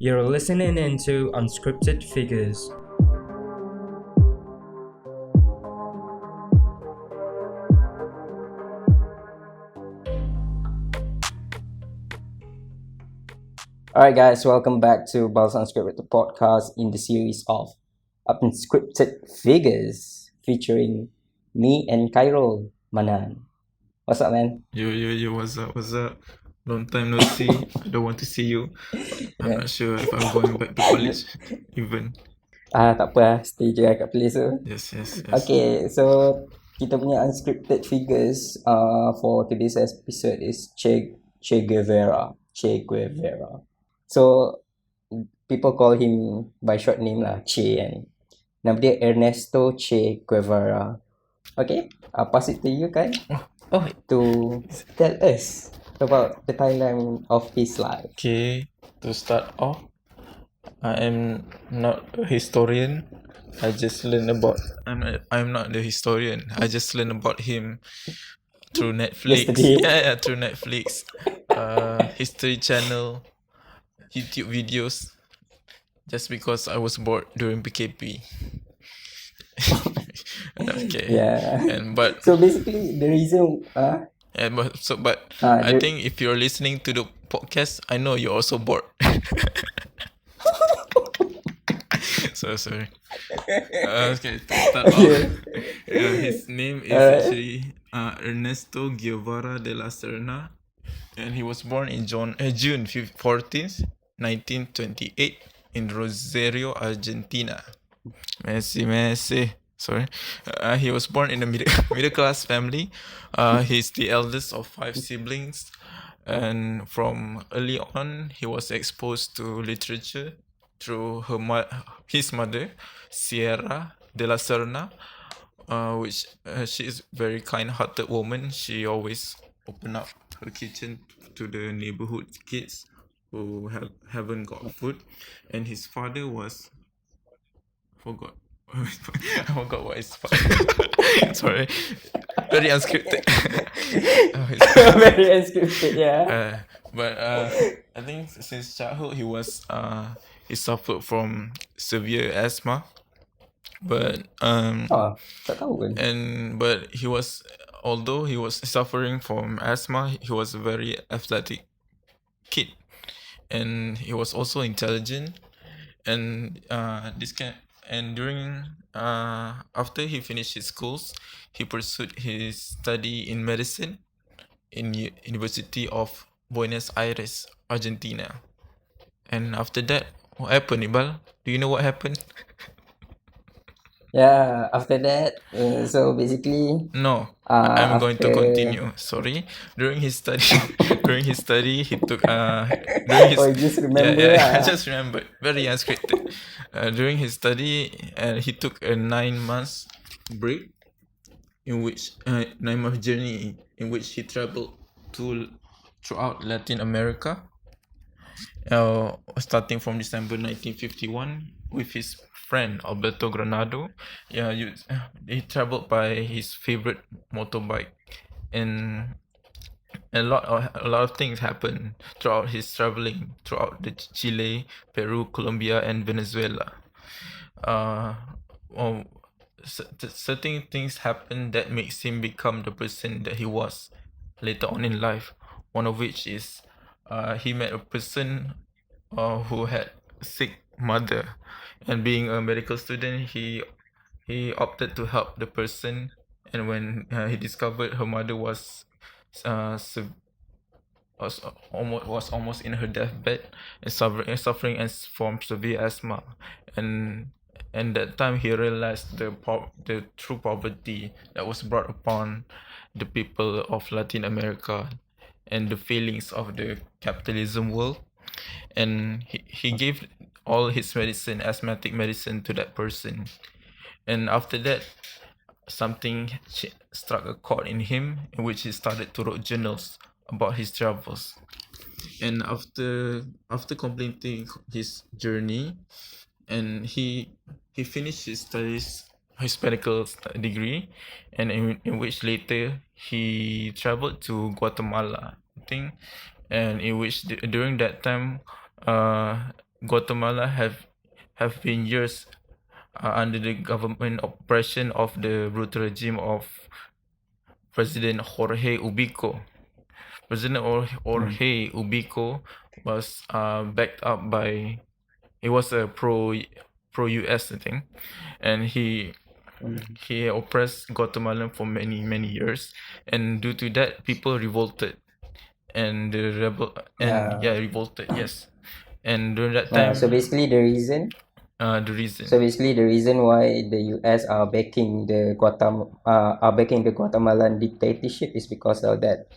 You're listening into Unscripted Figures. Alright, guys, welcome back to Balls Unscripted, the podcast in the series of Unscripted Figures featuring me and Cairo Manan. What's up, man? Yo, what's up? Long time no see. I don't want to see you. I'm Yeah. not sure if I'm going back to college even. Tak apa, stay je kat place tu. Yes. Okay, so kita punya Unscripted Figures for today's episode is Che Guevara. So, people call him by short name lah, Che, and nama dia Ernesto Che Guevara. Okay, I'll pass it to you, Kai, to tell us about the timeline of his life. Okay, to start off, I am not a historian. I just learn about. I'm not the historian. I just learn about him through Netflix. Yesterday. Yeah, through Netflix, History Channel, YouTube videos. Just because I was bored during PKP. Okay. Yeah. But So basically, the reason, I think if you're listening to the podcast, I know you're also bored. So sorry. Okay, to start off. His name is actually Ernesto Guevara de la Serna, and he was born in June 14th, 1928 in Rosario, Argentina. Messi. Sorry. He was born in a middle class family. He's the eldest of 5 siblings, and from early on, he was exposed to literature through his mother, Sierra de la Serna, which she is a very kind-hearted woman. She always opened up her kitchen to the neighborhood kids who haven't got food, and his father was I forgot what his father. Sorry, very unscripted. very unscripted, yeah. But I think since childhood he suffered from severe asthma, but tak tahu kan. but although he was suffering from asthma, he was a very athletic kid, and he was also intelligent, and during after he finished his schools, he pursued his study in medicine in University of Buenos Aires, Argentina. And after that, what happened, Iqbal? Do you know what happened? Yeah, after that, so basically, No, I'm going to continue. Sorry. During his study, he took you just remember I just remembered. Very unscripted. During his study, he took a 9 months break, in which 9-month journey in which he traveled throughout Latin America. Starting from December 1951 with his friend Alberto Granado. He traveled by his favorite motorbike, and a lot of things happened throughout his traveling throughout the Chile, Peru, Colombia, and Venezuela. Certain things happened that makes him become the person that he was later on in life. One of which is he met a person who had a sick mother, and being a medical student, he opted to help the person. And when he discovered her mother was almost in her deathbed and suffering from severe asthma, and that time he realized the true poverty that was brought upon the people of Latin America and the failings of the capitalism world. And he gave all his asthmatic medicine, to that person. And after that, something struck a chord in him, in which he started to write journals about his travels. And after completing his journey, and he finished his studies, his medical degree, and in which later he traveled to Guatemala, I think, and in which during that time Guatemala have been years under the government oppression of the brutal regime of President Jorge Ubico. President Jorge Ubico was backed up by, he was a pro US thing, and he oppressed Guatemalan for many years, and due to that people revolted, and the revolted, yes. And during that time, So basically the reason why the US are backing the Guatemalan dictatorship is because of that,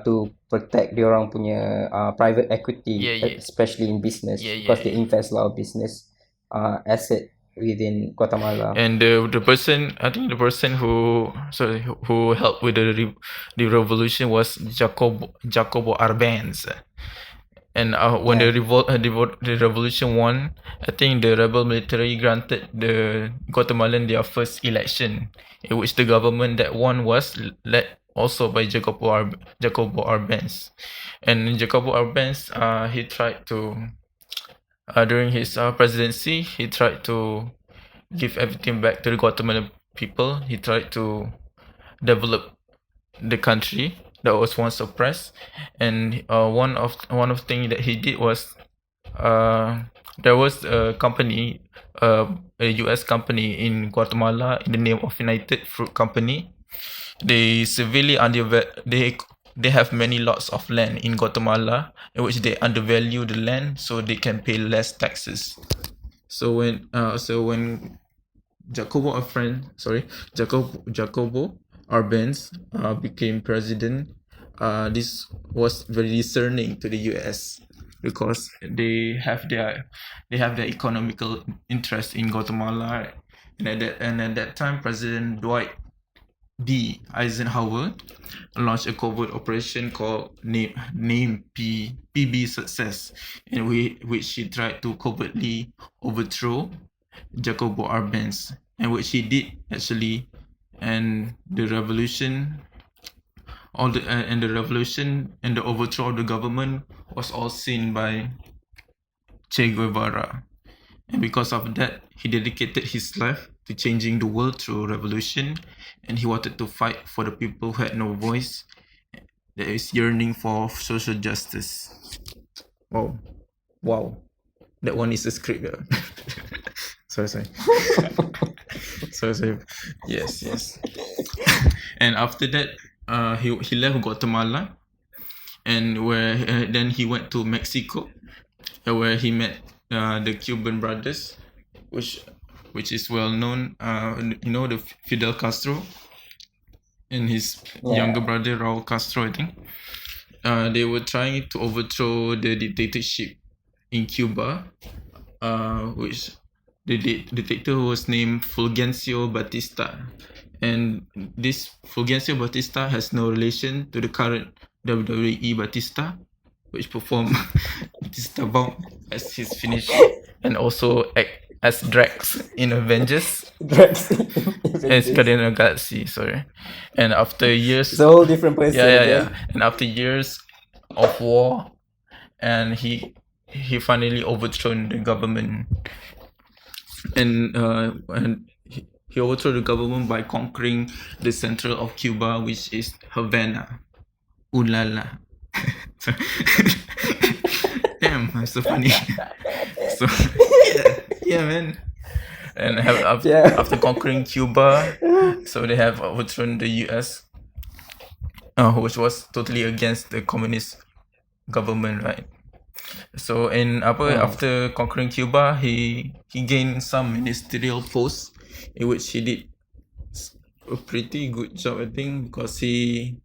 to protect diorang punya private equity, especially in business, because they invest a lot of business asset within Guatemala. And the person, I think the person who helped with the revolution was Jacobo Arbenz. And when the revolution won, I think the rebel military granted the Guatemalan their first election, in which the government that won was led also by Jacobo Arbenz. And Jacobo Arbenz, he tried to, during his presidency, he tried to give everything back to the Guatemalan people. He tried to develop the country that was once oppressed, and one of the things that he did was, there was a company, a US company in Guatemala in the name of United Fruit Company. They severely they have many lots of land in Guatemala, in which they undervalue the land so they can pay less taxes. So when Jacobo Arbenz became president, this was very discerning to the US, because they have their economical interest in Guatemala, and at that time President Dwight D. Eisenhower launched a covert operation called name PB Success, in which he tried to covertly overthrow Jacobo Arbenz, and which he did actually. And the revolution, and the overthrow of the government was all seen by Che Guevara, and because of that, he dedicated his life to changing the world through revolution, and he wanted to fight for the people who had no voice, that is yearning for social justice. Wow, that one is a script. sorry. So yes. And after that, he left Guatemala, and then he went to Mexico, where he met the Cuban brothers, which is well known. The Fidel Castro and his younger brother Raul Castro, I think. They were trying to overthrow the dictatorship in Cuba, which the dictator was named Fulgencio Batista, and this Fulgencio Batista has no relation to the current WWE Batista, which performed Batista Bomb as his finish, and also act as Drax in Avengers. It's Guardian of the Galaxy, sorry. And after years, it's a whole different person. Yeah. And after years of war, and he finally overthrown the government. And he overthrew the government by conquering the center of Cuba, which is Havana. Ooh la la. Damn, I'm so funny. So yeah, man. And after conquering Cuba, so they have overthrown the US, which was totally against the communist government, right? So after conquering Cuba, he gained some ministerial posts, in which he did a pretty good job, I think, because he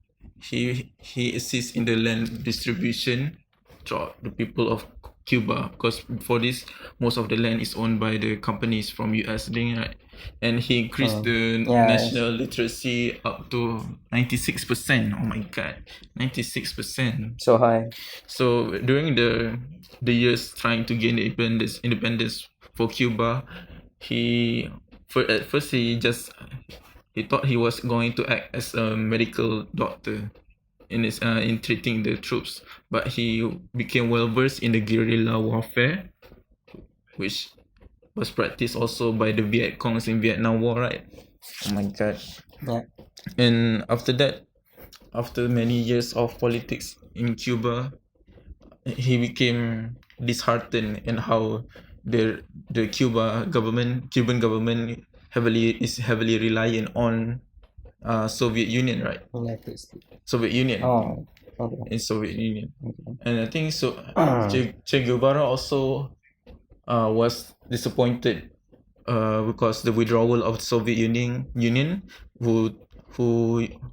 assists in the land distribution throughout the people of Cuba, because before this, most of the land is owned by the companies from US, right? And he increased the national literacy up to 96%. Oh my god, 96%. So high. So during the years trying to gain independence for Cuba, at first he thought he was going to act as a medical doctor in treating the troops, but he became well versed in the guerrilla warfare, which was practiced also by the Viet Congs in Vietnam War, right? Oh my god. Yeah. And after that, after many years of politics in Cuba, he became disheartened in how the Cuban government is heavily reliant on Soviet Union, right? United States. Soviet Union. Oh, okay. In Soviet Union. Okay. And I think so. Che Guevara also was disappointed because the withdrawal of the Soviet Union, who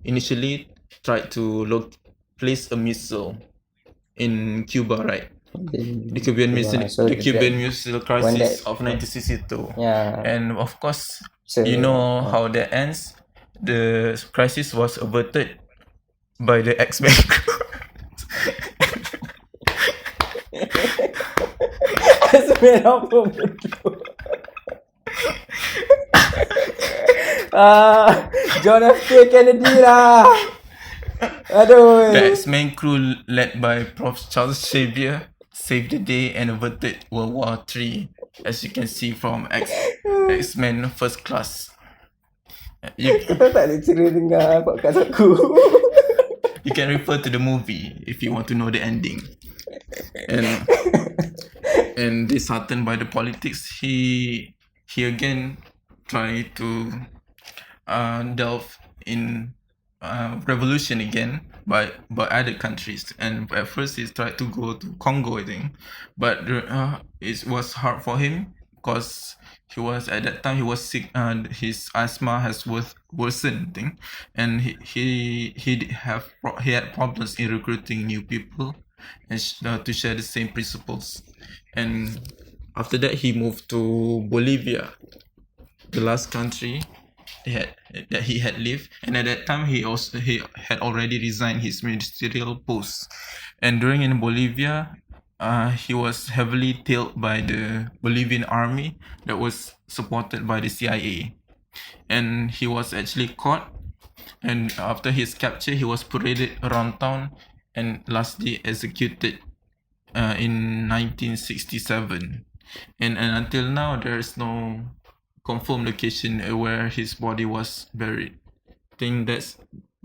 initially tried to place a missile in Cuba, right? The Cuban Missile Crisis of 1962. Yeah. And of course, So, you know how that ends. The crisis was averted by the X-Men. X-Men apa bodoh? John F. Kennedy lah. Aduh. The X-Men crew led by Prof. Charles Xavier saved the day and averted World War III, as you can see from X-Men First Class. Kau tak boleh cerita dengar podcast aku. You can refer to the movie if you want to know the ending. And disheartened by the politics, he again tried to delve in revolution again by other countries. And at first he tried to go to Congo, I think, but it was hard for him because he was sick, and his asthma has worsened, I think, and he had problems in recruiting new people and to share the same principles. And after that, he moved to Bolivia, the last country that he had lived. And at that time, he had already resigned his ministerial post. And during in Bolivia, he was heavily tailed by the Bolivian army that was supported by the CIA. And he was actually caught. And after his capture, he was paraded around town and lastly executed in 1967. And until now, there is no confirmed location where his body was buried. I think that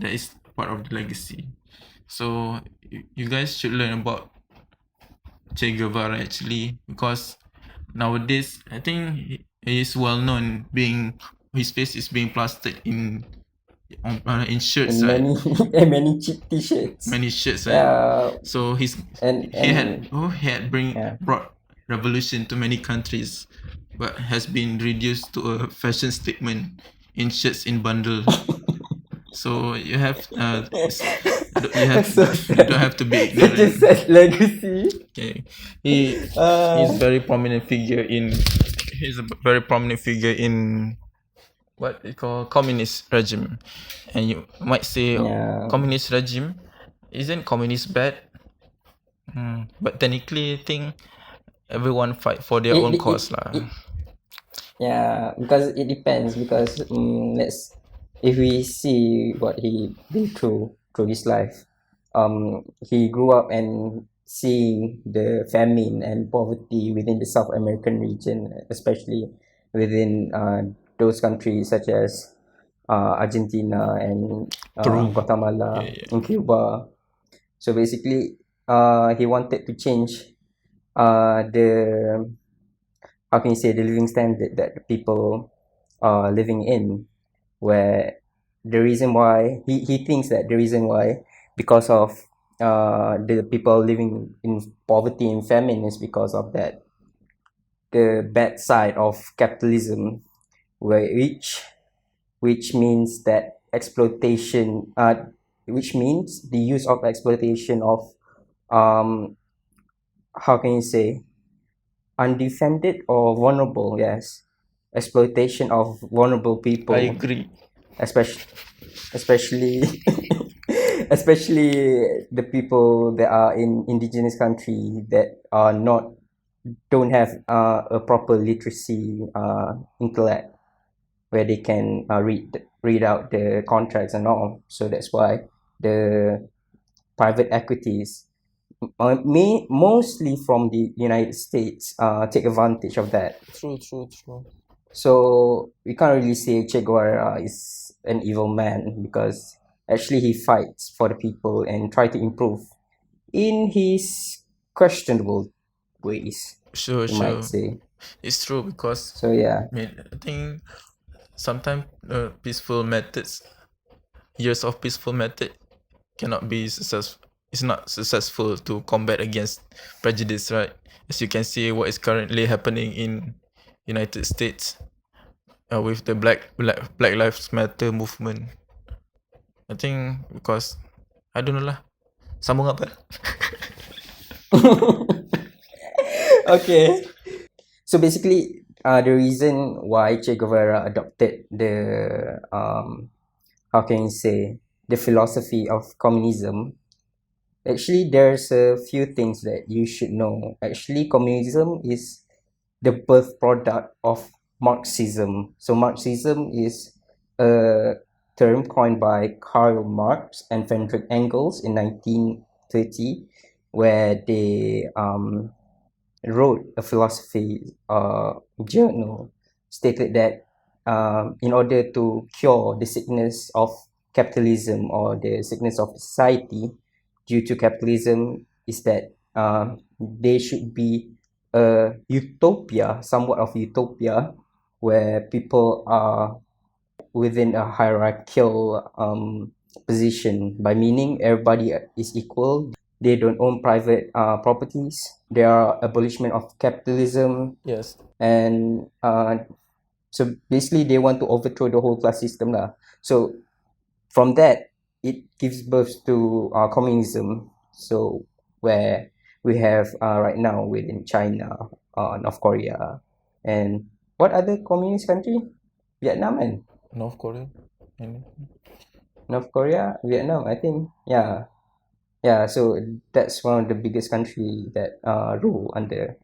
is part of the legacy. So you guys should learn about Che Guevara actually, because nowadays I think he is well known his face is being plastered in shirts, in right? many cheap t-shirts. Many shirts, right? Yeah. So he had brought revolution to many countries, but has been reduced to a fashion statement in shirts in bundle. So you don't have to be ignorant. Such a sad legacy. Okay, he's a very prominent figure in what they call communist regime. And you might say, communist regime, isn't communist bad? But technically, I think everyone fight for their own cause lah. Yeah, because it depends. Because if we see what he been through his life, he grew up and seeing the famine and poverty within the South American region, especially within those countries such as Argentina and Guatemala and Cuba. So basically, he wanted to change the living standard that the people are living in, where the reason why he thinks that the reason why, because of the people living in poverty and famine, is because of that the bad side of capitalism, which means that exploitation, which means the use of exploitation of undefended or vulnerable, exploitation of vulnerable people. I agree. Especially the people that are in indigenous country that don't have a proper literacy intellect, where they can read out the contracts and all. So that's why the private equities mostly from the United States take advantage of that. True. So we can't really say Che Guevara is an evil man because actually he fights for the people and try to improve in his questionable ways, Sure. you might say. It's true because So yeah. I think sometimes peaceful methods, years of peaceful method cannot be successful. It's not successful to combat against prejudice, right? As you can see, what is currently happening in United States with the Black Lives Matter movement. I think because I don't know lah. Sambung apa? Okay. So basically, the reason why Che Guevara adopted the how can you say, the philosophy of communism, actually there's a few things that you should know. Actually, communism is the birth product of Marxism. So Marxism is a term coined by Karl Marx and Friedrich Engels in 1930, where they wrote a philosophy journal, stated that in order to cure the sickness of capitalism or the sickness of society due to capitalism, is that there should be a utopia, somewhat of utopia, where people are within a hierarchical position, by meaning everybody is equal. They don't own private properties. There are abolishment of capitalism, Yes. and so basically they want to overthrow the whole class system lah. So from that, it gives birth to communism. So where we have right now within China, North Korea, and what other communist country? Vietnam and North Korea. North Korea, Vietnam, I think. Yeah. So that's one of the biggest country that rule under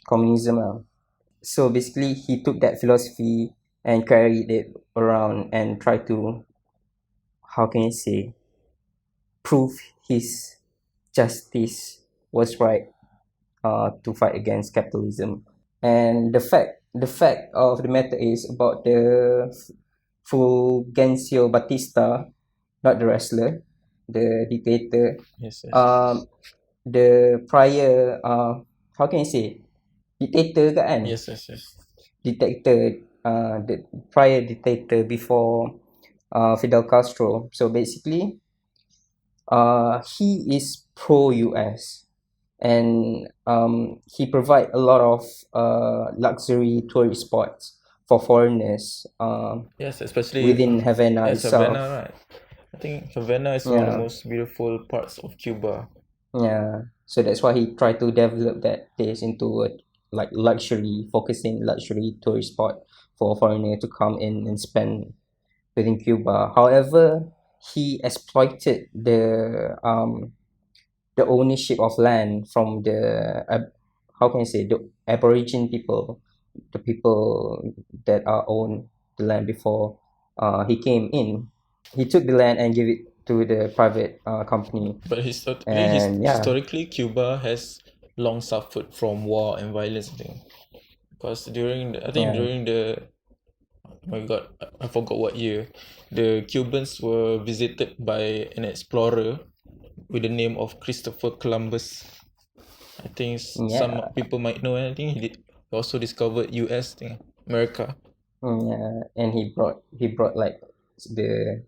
communism. So basically, he took that philosophy and carried it around and tried to, how can I say, prove his justice was right to fight against capitalism. And the fact of the matter is about the Fulgencio Batista, not the wrestler, the dictator. Yes. The prior how can I say, dictator kan? Yes. Dictator, the prior dictator before Fidel Castro. So basically, he is pro-US, and he provide a lot of luxury tourist spots for foreigners Yes, especially within Havana yes, itself. Havana, right? I think Havana is one of the Yeah. most beautiful parts of Cuba. Yeah, so that's why he tried to develop that place into a like luxury, focusing luxury tourist spot for foreigner to come in and spend within Cuba. However, he exploited the ownership of land from the how can I say, the Aborigine people, the people that own the land before he came in. He took the land and gave it to the private company. But And yeah. historically, Cuba has long suffered from war and violence, I think. Because during the oh my god, I forgot what year, the Cubans were visited by an explorer with the name of Christopher Columbus. I think some people might know. I think he also discovered US thing, America. Yeah, and he brought like the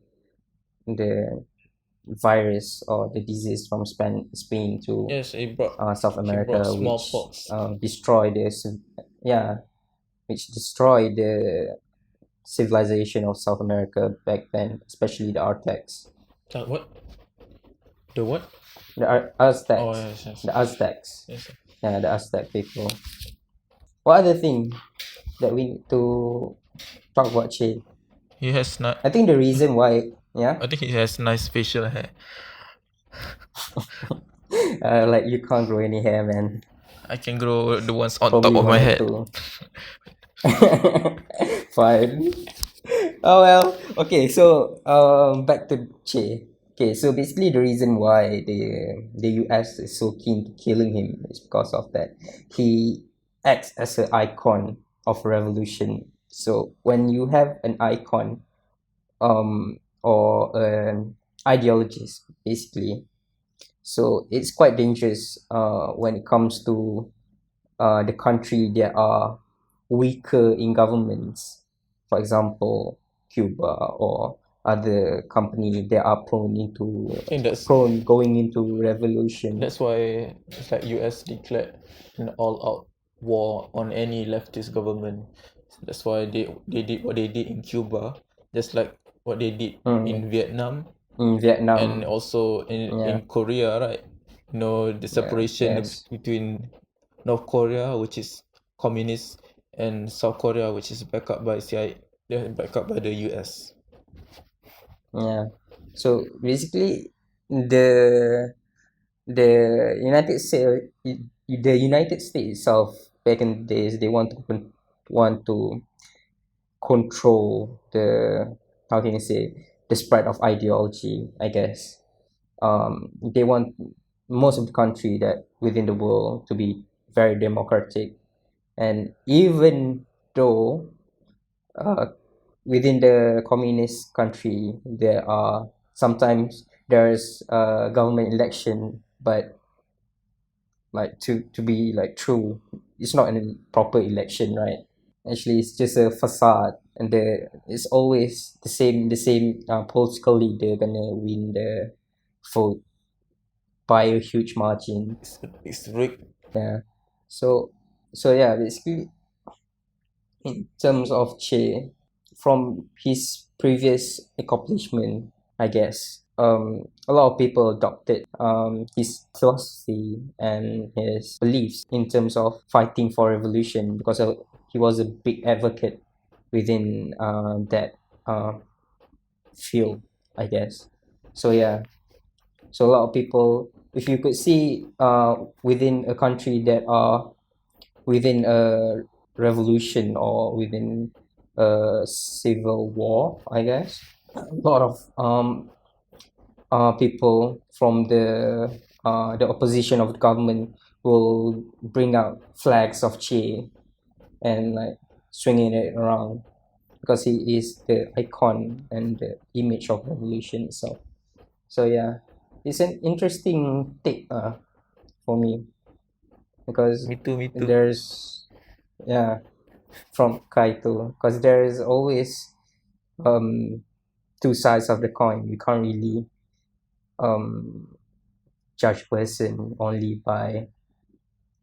virus or the disease from Spain to Yes, he brought South America, smallpox. which destroyed the civilization of South America back then, especially the Aztecs. What? The what? The Aztecs. Oh yes. The Aztecs. Yes. Yeah, the Aztec people. What other thing that we need to talk about Che? He has not. I think the reason why, yeah. I think he has nice facial hair. Like you can't grow any hair, man. I can grow the ones on Probably top of my one or head. two. Fine. Oh well. Okay, so back to Che. Okay, so basically the reason why the US is so keen to killing him is because of that. He acts as an icon of revolution. So when you have an icon, or an ideologist, basically, so it's quite dangerous when it comes to the country that are weaker in governments, for example, Cuba or other company that are I think prone going into revolution. that's why it's like US declared an all-out war on any leftist government. That's why they did what they did in Cuba, just like what they did in Vietnam In Vietnam, and also in Korea, right? You know, the separation yes. between North Korea, which is communist, and South Korea, which is backed up by backed up by the US. Yeah. So basically, the United States, the United States itself, back in the days, they want to control the, how can you say, the spread of ideology, I guess. They want most of the country that within the world to be very democratic, and even though within the communist country there are sometimes there's a government election, but like to be like true, it's not a proper election, right? Actually, it's just a facade, and it's always the same political leader gonna win the vote by a huge margin. It's rigged. Yeah. So yeah, basically in terms of Che, from his previous accomplishment, I guess, a lot of people adopted his philosophy and his beliefs in terms of fighting for revolution, because he was a big advocate within that field, I guess. So yeah, so a lot of people, if you could see within a country that are within a revolution or within a civil war, I guess, a lot of people from the opposition of the government will bring out flags of Che and like swinging it around, because he is the icon and the image of revolution itself. So yeah, it's an interesting take for me, because Me too. there's, yeah, from Khai too, because there is always two sides of the coin. You can't really judge person only by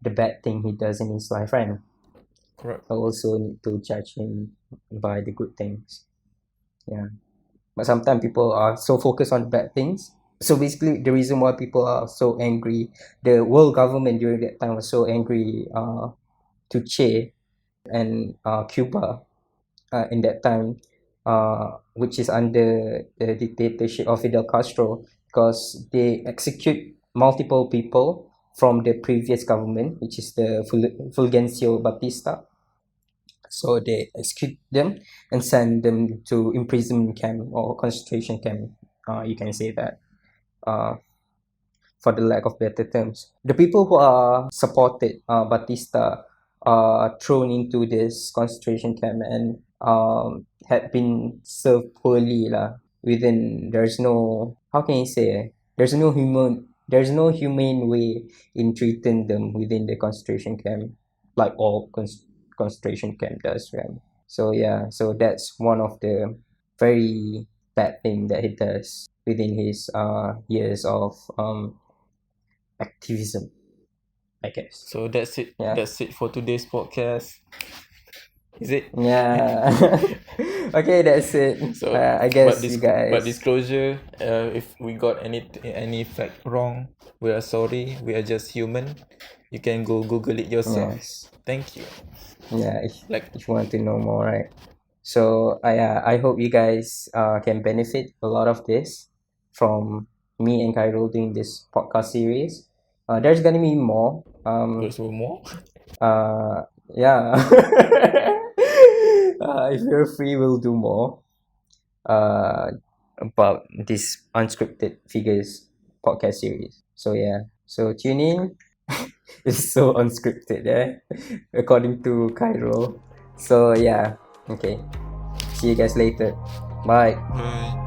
the bad thing he does in his life, right? Correct. I also need to judge him by the good things. Yeah. But sometimes people are so focused on bad things. So basically, the reason why people are so angry, the world government during that time was so angry to Che and Cuba in that time, which is under the dictatorship of Fidel Castro, because they execute multiple people from the previous government, which is the Fulgencio Batista. So they execute them and send them to imprisonment camp or concentration camp. You can say that, for the lack of better terms. The people who are supported Batista are thrown into this concentration camp and had been served poorly lah. There's no, how can you say, there's no humane way in treating them within the concentration camp, like all concentration camp does, right? So yeah, so that's one of the very bad thing that he does within his years of activism, I guess. So that's it. Yeah. That's it for today's podcast. Is it? Yeah. Okay, that's it. So I guess you guys. But disclosure, if we got any fact wrong, we are sorry. We are just human. You can go Google it yourself. Yes. Thank you. Yeah, if you want to know more, right? So I hope you guys can benefit a lot of this from me and Cairo doing this podcast series. There's gonna be more. There's more. Yeah. If you're free, we'll do more. about this Unscripted Figures podcast series. So yeah, so tune in. It's so unscripted, according to Cairo. So yeah, okay. See you guys later. Bye. Bye.